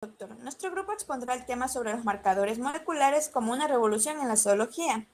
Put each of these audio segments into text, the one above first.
Doctor, nuestro grupo expondrá el tema sobre los marcadores moleculares como una revolución en la zoología.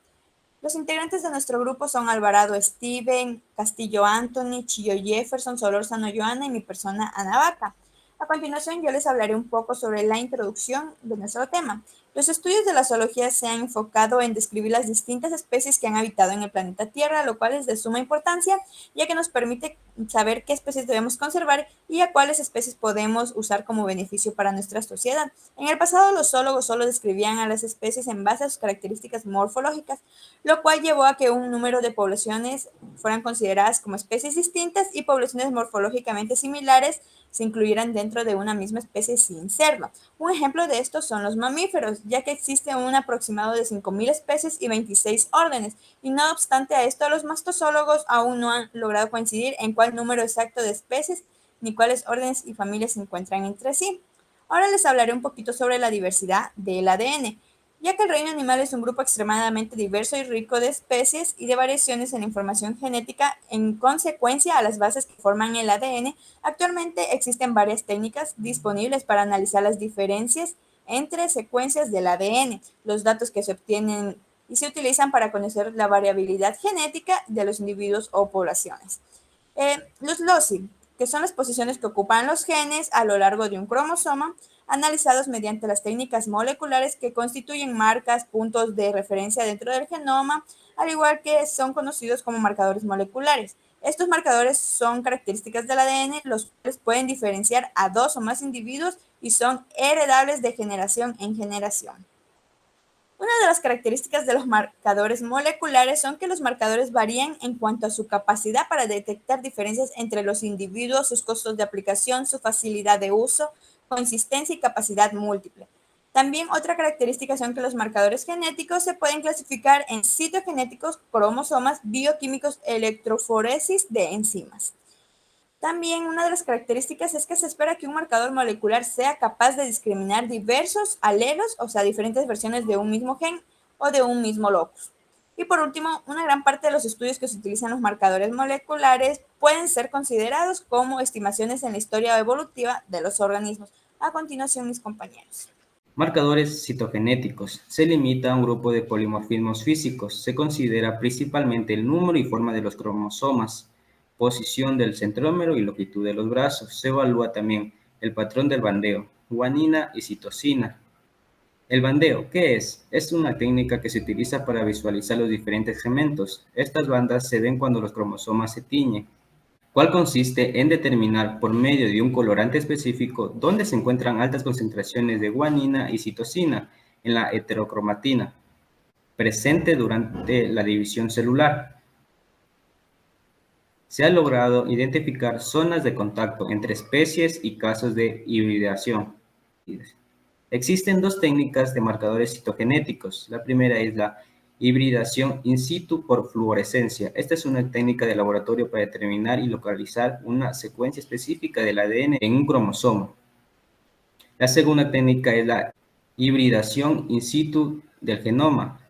Los integrantes de nuestro grupo son Alvarado Steven, Castillo Anthony, Chillo Jefferson, Solórzano Joana y mi persona Ana Vaca. A continuación yo les hablaré un poco sobre la introducción de nuestro tema. Los estudios de la zoología se han enfocado en describir las distintas especies que han habitado en el planeta Tierra, lo cual es de suma importancia, ya que nos permite saber qué especies debemos conservar y a cuáles especies podemos usar como beneficio para nuestra sociedad. En el pasado, los zoólogos solo describían a las especies en base a sus características morfológicas, lo cual llevó a que un número de poblaciones fueran consideradas como especies distintas y poblaciones morfológicamente similares se incluyeran dentro de una misma especie sin serlo. Un ejemplo de esto son los mamíferos, ya que existe un aproximado de 5.000 especies y 26 órdenes, y no obstante a esto, los mastozólogos aún no han logrado coincidir en cuál número exacto de especies ni cuáles órdenes y familias se encuentran entre sí. Ahora les hablaré un poquito sobre la diversidad del ADN. Ya que el reino animal es un grupo extremadamente diverso y rico de especies y de variaciones en la información genética en consecuencia a las bases que forman el ADN, actualmente existen varias técnicas disponibles para analizar las diferencias entre secuencias del ADN, los datos que se obtienen y se utilizan para conocer la variabilidad genética de los individuos o poblaciones. Los loci, que son las posiciones que ocupan los genes a lo largo de un cromosoma, analizados mediante las técnicas moleculares que constituyen marcas, puntos de referencia dentro del genoma, al igual que son conocidos como marcadores moleculares. Estos marcadores son características del ADN, los cuales pueden diferenciar a dos o más individuos y son heredables de generación en generación. Una de las características de los marcadores moleculares son que los marcadores varían en cuanto a su capacidad para detectar diferencias entre los individuos, sus costos de aplicación, su facilidad de uso, consistencia y capacidad múltiple. También otra característica son que los marcadores genéticos se pueden clasificar en citogenéticos, cromosomas, bioquímicos, electroforesis de enzimas. También una de las características es que se espera que un marcador molecular sea capaz de discriminar diversos alelos, o sea, diferentes versiones de un mismo gen o de un mismo locus. Y por último, una gran parte de los estudios que se utilizan los marcadores moleculares pueden ser considerados como estimaciones en la historia evolutiva de los organismos. A continuación, mis compañeros. Marcadores citogenéticos. Se limita a un grupo de polimorfismos físicos. Se considera principalmente el número y forma de los cromosomas, posición del centrómero y longitud de los brazos. Se evalúa también el patrón del bandeo, guanina y citosina. El bandeo, ¿qué es? Es una técnica que se utiliza para visualizar los diferentes segmentos. Estas bandas se ven cuando los cromosomas se tiñen, cual consiste en determinar por medio de un colorante específico dónde se encuentran altas concentraciones de guanina y citosina en la heterocromatina, presente durante la división celular. Se ha logrado identificar zonas de contacto entre especies y casos de hibridación. Existen dos técnicas de marcadores citogenéticos. La primera es la hibridación in situ por fluorescencia. Esta es una técnica de laboratorio para determinar y localizar una secuencia específica del ADN en un cromosoma. La segunda técnica es la hibridación in situ del genoma.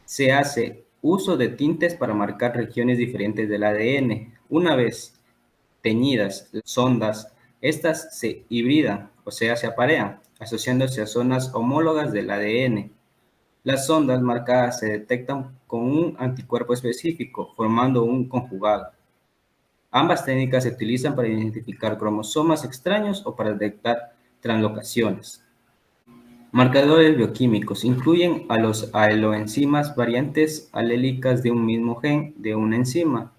Se hace uso de tintes para marcar regiones diferentes del ADN. Una vez teñidas las sondas, estas se hibridan, o sea, se aparean, asociándose a zonas homólogas del ADN. Las sondas marcadas se detectan con un anticuerpo específico, formando un conjugado. Ambas técnicas se utilizan para identificar cromosomas extraños o para detectar translocaciones. Marcadores bioquímicos incluyen a los aloenzimas, variantes alélicas de un mismo gen de una enzima.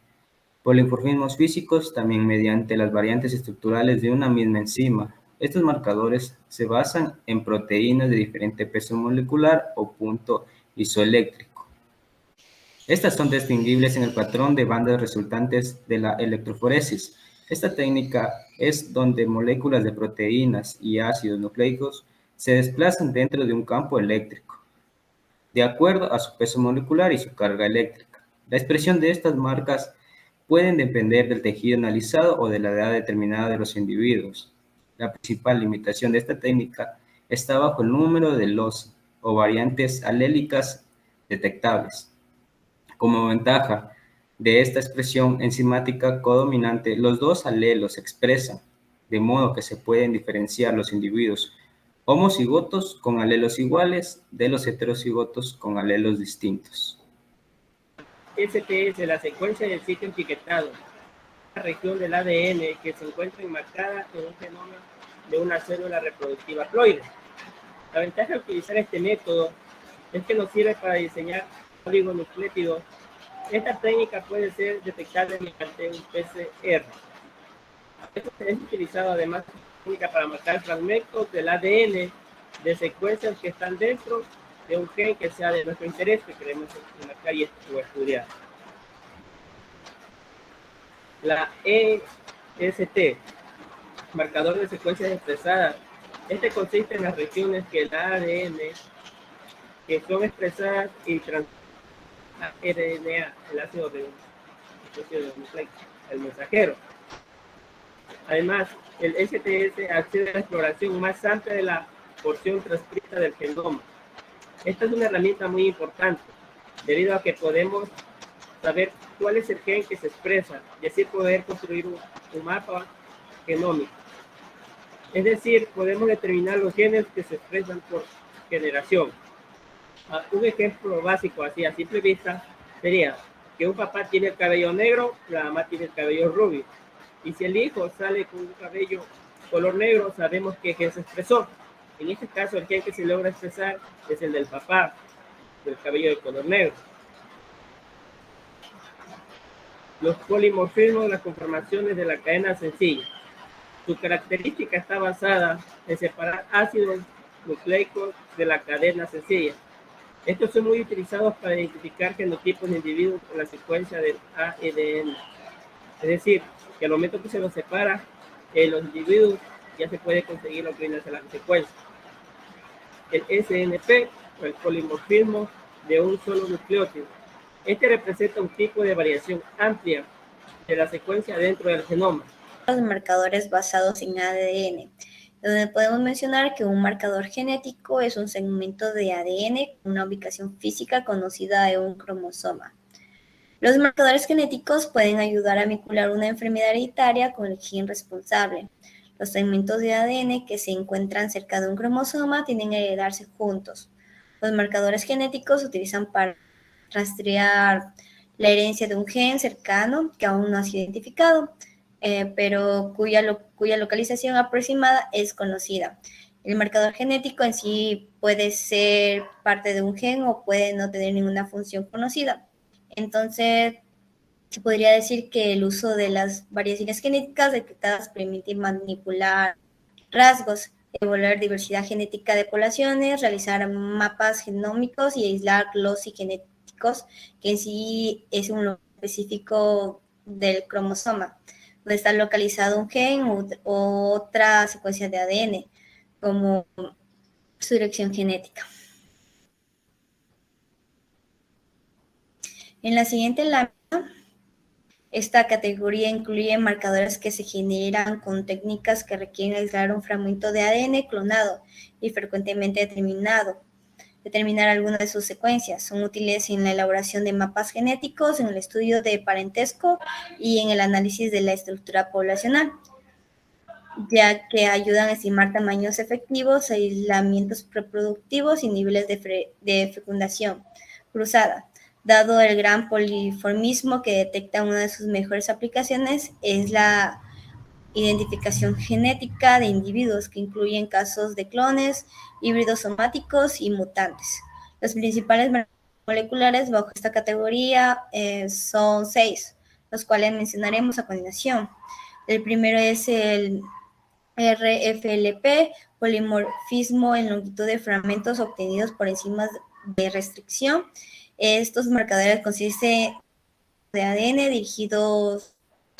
Polimorfismos físicos también mediante las variantes estructurales de una misma enzima. Estos marcadores se basan en proteínas de diferente peso molecular o punto isoeléctrico. Estas son distinguibles en el patrón de bandas resultantes de la electroforesis. Esta técnica es donde moléculas de proteínas y ácidos nucleicos se desplazan dentro de un campo eléctrico, de acuerdo a su peso molecular y su carga eléctrica. La expresión de estas marcas pueden depender del tejido analizado o de la edad determinada de los individuos. La principal limitación de esta técnica está bajo el número de los o variantes alélicas detectables. Como ventaja de esta expresión enzimática codominante, los dos alelos se expresan, de modo que se pueden diferenciar los individuos homocigotos con alelos iguales de los heterocigotos con alelos distintos. ST es la secuencia del sitio etiquetado, la región del ADN que se encuentra enmarcada en un genoma de una célula reproductiva haploide. La ventaja de utilizar este método es que nos sirve para diseñar oligonucleótidos. Esta técnica puede ser detectable mediante un PCR. Esto es utilizado además para marcar fragmentos del ADN de secuencias que están dentro de un gen que sea de nuestro interés, que queremos marcar y estudiar. La EST, marcador de secuencias expresadas. Este consiste en las regiones que el ADN que son expresadas y RNA, el ácido nucleico, el mensajero. Además, el STS accede a la exploración más amplia de la porción transcrita del genoma. Esta es una herramienta muy importante, debido a que podemos saber cuál es el gen que se expresa y así poder construir un mapa genómico. Es decir, podemos determinar los genes que se expresan por generación. Un ejemplo básico, así a simple vista, sería que un papá tiene el cabello negro, la mamá tiene el cabello rubio. Y si el hijo sale con un cabello color negro, sabemos qué gen se expresó. En este caso, el gen que se logra expresar es el del papá, del cabello de color negro. Los polimorfismos, las conformaciones de la cadena sencilla. Su característica está basada en separar ácidos nucleicos de la cadena sencilla. Estos son muy utilizados para identificar genotipos de individuos en la secuencia del ADN. Es decir, que al momento que se los separa, los individuos ya se puede conseguir lo que viene a ser la secuencia. El SNP, o el polimorfismo de un solo nucleótido. Este representa un tipo de variación amplia de la secuencia dentro del genoma. Los marcadores basados en ADN, donde podemos mencionar que un marcador genético es un segmento de ADN con una ubicación física conocida en un cromosoma. Los marcadores genéticos pueden ayudar a vincular una enfermedad hereditaria con el gen responsable. Los segmentos de ADN que se encuentran cerca de un cromosoma tienden a heredarse juntos. Los marcadores genéticos se utilizan para rastrear la herencia de un gen cercano que aún no ha sido identificado, pero cuya localización aproximada es conocida. El marcador genético en sí puede ser parte de un gen o puede no tener ninguna función conocida. Entonces, se podría decir que el uso de las variaciones genéticas detectadas permite manipular rasgos, evaluar diversidad genética de poblaciones, realizar mapas genómicos y aislar glossi genéticos, que en sí es un lugar específico del cromosoma, donde está localizado un gen u otra secuencia de ADN, como su dirección genética. En la siguiente lámina, esta categoría incluye marcadores que se generan con técnicas que requieren aislar un fragmento de ADN clonado y frecuentemente determinar alguna de sus secuencias. Son útiles en la elaboración de mapas genéticos, en el estudio de parentesco y en el análisis de la estructura poblacional, ya que ayudan a estimar tamaños efectivos, aislamientos reproductivos y niveles de fecundación cruzada. Dado el gran poliformismo que detecta, una de sus mejores aplicaciones es la identificación genética de individuos, que incluyen casos de clones, híbridos somáticos y mutantes. Los principales moleculares bajo esta categoría son 6, los cuales mencionaremos a continuación. El primero es el RFLP, polimorfismo en longitud de fragmentos obtenidos por enzimas de restricción. Estos marcadores consisten de ADN dirigidos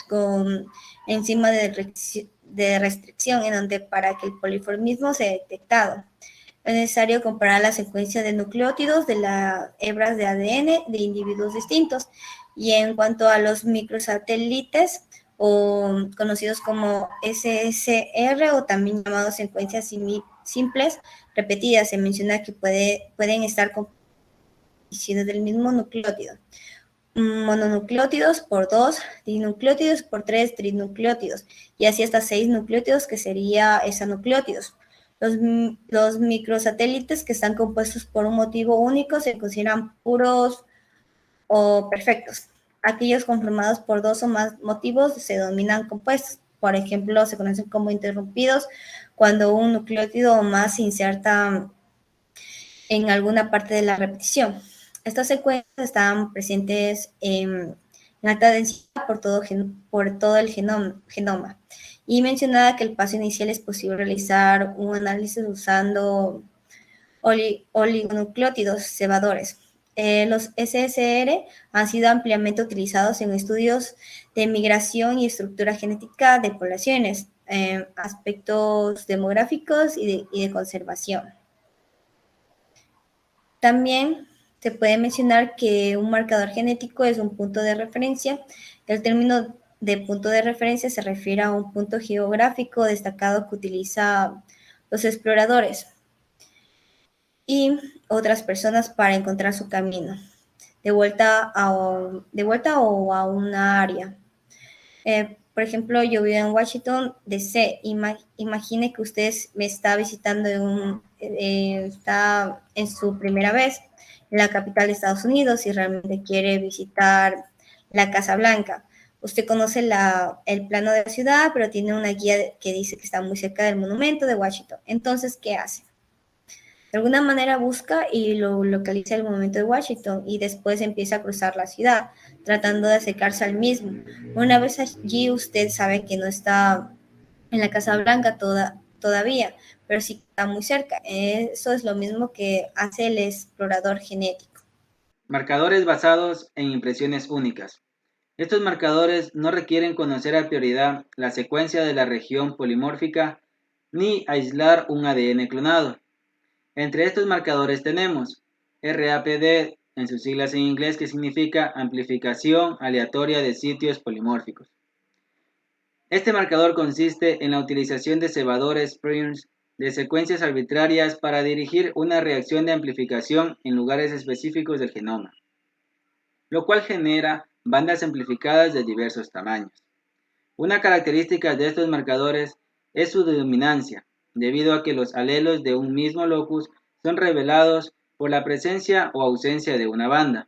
con enzimas de restricción, en donde para que el poliformismo sea detectado es necesario comparar la secuencia de nucleótidos de las hebras de ADN de individuos distintos. Y en cuanto a los microsatélites, o conocidos como SSR, o también llamados secuencias simples repetidas, se menciona que pueden estar compuestas del mismo nucleótido. Mononucleótidos por 2, dinucleótidos por 3, trinucleótidos, y así hasta 6 nucleótidos, que sería hexanucleótidos. Los microsatélites que están compuestos por un motivo único se consideran puros o perfectos. Aquellos conformados por dos o más motivos se denominan compuestos. Por ejemplo, se conocen como interrumpidos cuando un nucleótido o más se inserta en alguna parte de la repetición. Estas secuencias están presentes en alta densidad por todo el genoma. Y mencionaba que el paso inicial es posible realizar un análisis usando oligonucleótidos cebadores. Los SSR han sido ampliamente utilizados en estudios de migración y estructura genética de poblaciones, aspectos demográficos y de conservación. También se puede mencionar que un marcador genético es un punto de referencia. El término de punto de referencia se refiere a un punto geográfico destacado que utilizan los exploradores y otras personas para encontrar su camino de vuelta o a una área. Por ejemplo, yo vivo en Washington, D.C. Imagine que usted me está visitando está en su primera vez en la capital de Estados Unidos y realmente quiere visitar la Casa Blanca. Usted conoce el plano de la ciudad, pero tiene una guía que dice que está muy cerca del monumento de Washington. Entonces, ¿qué hace? De alguna manera busca y lo localiza el monumento de Washington y después empieza a cruzar la ciudad, tratando de acercarse al mismo. Una vez allí usted sabe que no está en la Casa Blanca todavía, pero sí está muy cerca. Eso es lo mismo que hace el explorador genético. Marcadores basados en impresiones únicas. Estos marcadores no requieren conocer a prioridad la secuencia de la región polimórfica ni aislar un ADN clonado. Entre estos marcadores tenemos RAPD, en sus siglas en inglés, que significa amplificación aleatoria de sitios polimórficos. Este marcador consiste en la utilización de cebadores prions de secuencias arbitrarias para dirigir una reacción de amplificación en lugares específicos del genoma, lo cual genera bandas amplificadas de diversos tamaños. Una característica de estos marcadores es su dominancia, debido a que los alelos de un mismo locus son revelados por la presencia o ausencia de una banda.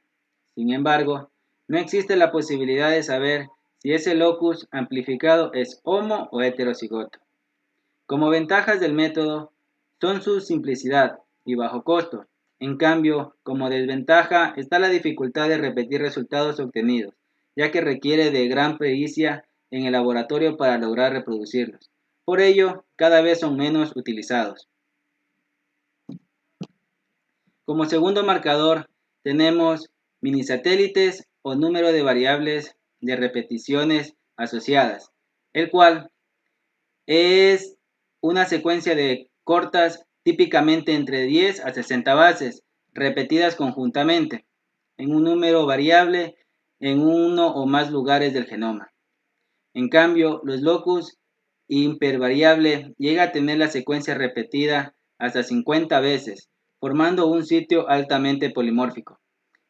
Sin embargo, no existe la posibilidad de saber si ese locus amplificado es homo o heterocigoto. Como ventajas del método son su simplicidad y bajo costo. En cambio, como desventaja está la dificultad de repetir resultados obtenidos, ya que requiere de gran pericia en el laboratorio para lograr reproducirlos. Por ello, cada vez son menos utilizados. Como segundo marcador, tenemos minisatélites o número de variables de repeticiones asociadas, el cual es una secuencia de cortas típicamente entre 10 a 60 bases, repetidas conjuntamente, en un número variable en uno o más lugares del genoma. En cambio, los locus hipervariable llega a tener la secuencia repetida hasta 50 veces, formando un sitio altamente polimórfico.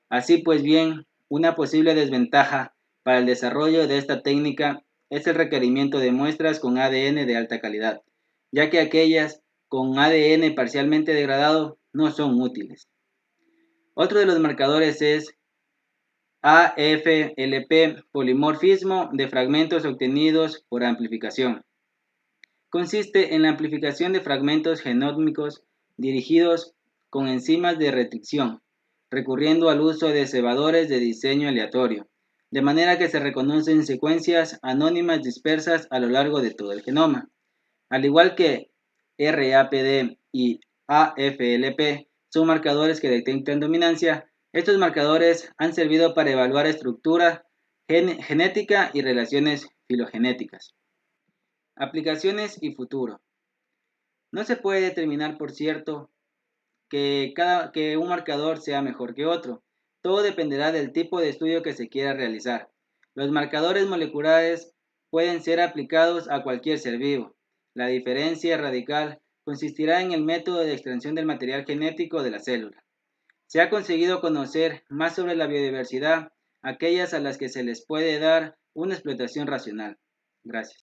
Así pues bien, una posible desventaja para el desarrollo de esta técnica es el requerimiento de muestras con ADN de alta calidad, ya que aquellas con ADN parcialmente degradado no son útiles. Otro de los marcadores es AFLP, polimorfismo de fragmentos obtenidos por amplificación. Consiste en la amplificación de fragmentos genómicos dirigidos con enzimas de restricción, recurriendo al uso de cebadores de diseño aleatorio, de manera que se reconocen secuencias anónimas dispersas a lo largo de todo el genoma. Al igual que RAPD y AFLP son marcadores que detectan dominancia, estos marcadores han servido para evaluar estructura genética y relaciones filogenéticas. Aplicaciones y futuro. No se puede determinar por cierto que un marcador sea mejor que otro. Todo dependerá del tipo de estudio que se quiera realizar. Los marcadores moleculares pueden ser aplicados a cualquier ser vivo. La diferencia radical consistirá en el método de extracción del material genético de la célula. Se ha conseguido conocer más sobre la biodiversidad, aquellas a las que se les puede dar una explotación racional. Gracias.